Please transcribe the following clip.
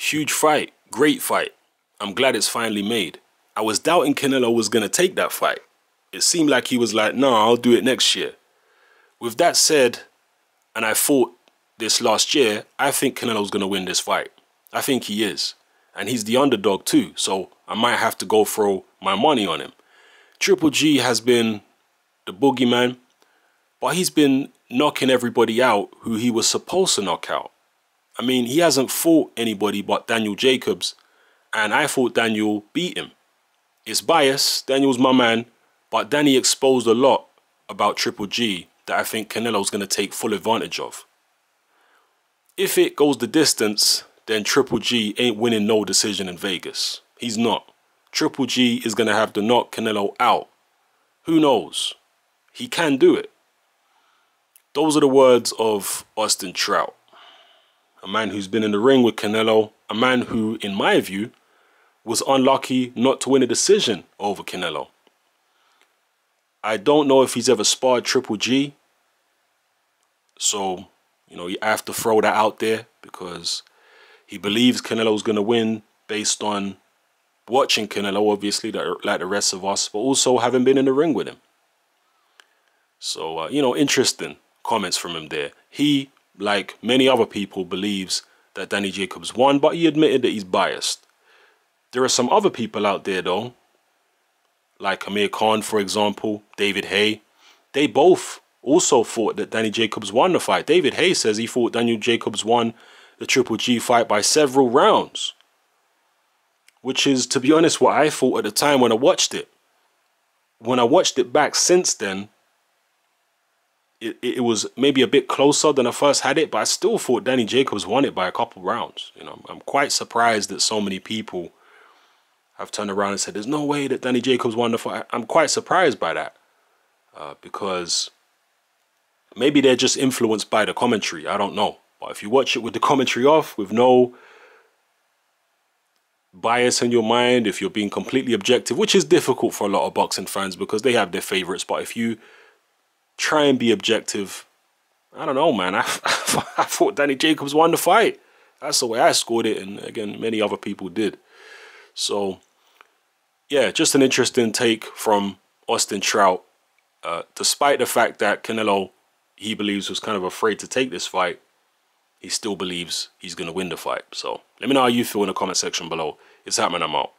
huge fight, great fight. I'm glad it's finally made. I was doubting Canelo was going to take that fight. It seemed like he was like, no, I'll do it next year. With that said, and I fought this last year, I think Canelo's going to win this fight. I think he is. And he's the underdog too, so I might have to go throw my money on him. Triple G has been the boogeyman, but he's been knocking everybody out who he was supposed to knock out. I mean, he hasn't fought anybody but Daniel Jacobs, and I thought Daniel beat him. It's bias, Daniel's my man, but Danny exposed a lot about Triple G that I think Canelo's going to take full advantage of. If it goes the distance, then Triple G ain't winning no decision in Vegas. He's not. Triple G is going to have to knock Canelo out. Who knows? He can do it. Those are the words of Austin Trout. A man who's been in the ring with Canelo. A man who, in my view, was unlucky not to win a decision over Canelo. I don't know if he's ever sparred Triple G. So, you know, you have to throw that out there because he believes Canelo's going to win based on watching Canelo, obviously, like the rest of us, but also having been in the ring with him. So, you know, interesting comments from him there. He, like many other people, believes that Danny Jacobs won, but he admitted that he's biased. There are some other people out there, though, like Amir Khan, for example, David Haye. They both also thought that Danny Jacobs won the fight. David Haye says he thought Daniel Jacobs won the Triple G fight by several rounds, which is, to be honest, what I thought at the time when I watched it. When I watched it back since then, it was maybe a bit closer than I first had it, but I still thought Danny Jacobs won it by a couple rounds. You know, I'm quite surprised that so many people have turned around and said, there's no way that Danny Jacobs won the fight. I'm quite surprised by that because maybe they're just influenced by the commentary. I don't know. But if you watch it with the commentary off, with no bias in your mind, if you're being completely objective, which is difficult for a lot of boxing fans because they have their favorites, but if you try and be objective, I don't know, man. I thought Danny Jacobs won the fight. That's the way I scored it, and again, many other people did. So, yeah, just an interesting take from Austin Trout. Despite the fact that Canelo, he believes, was kind of afraid to take this fight, he still believes he's going to win the fight. So, let me know how you feel in the comment section below. It's happening, I'm out.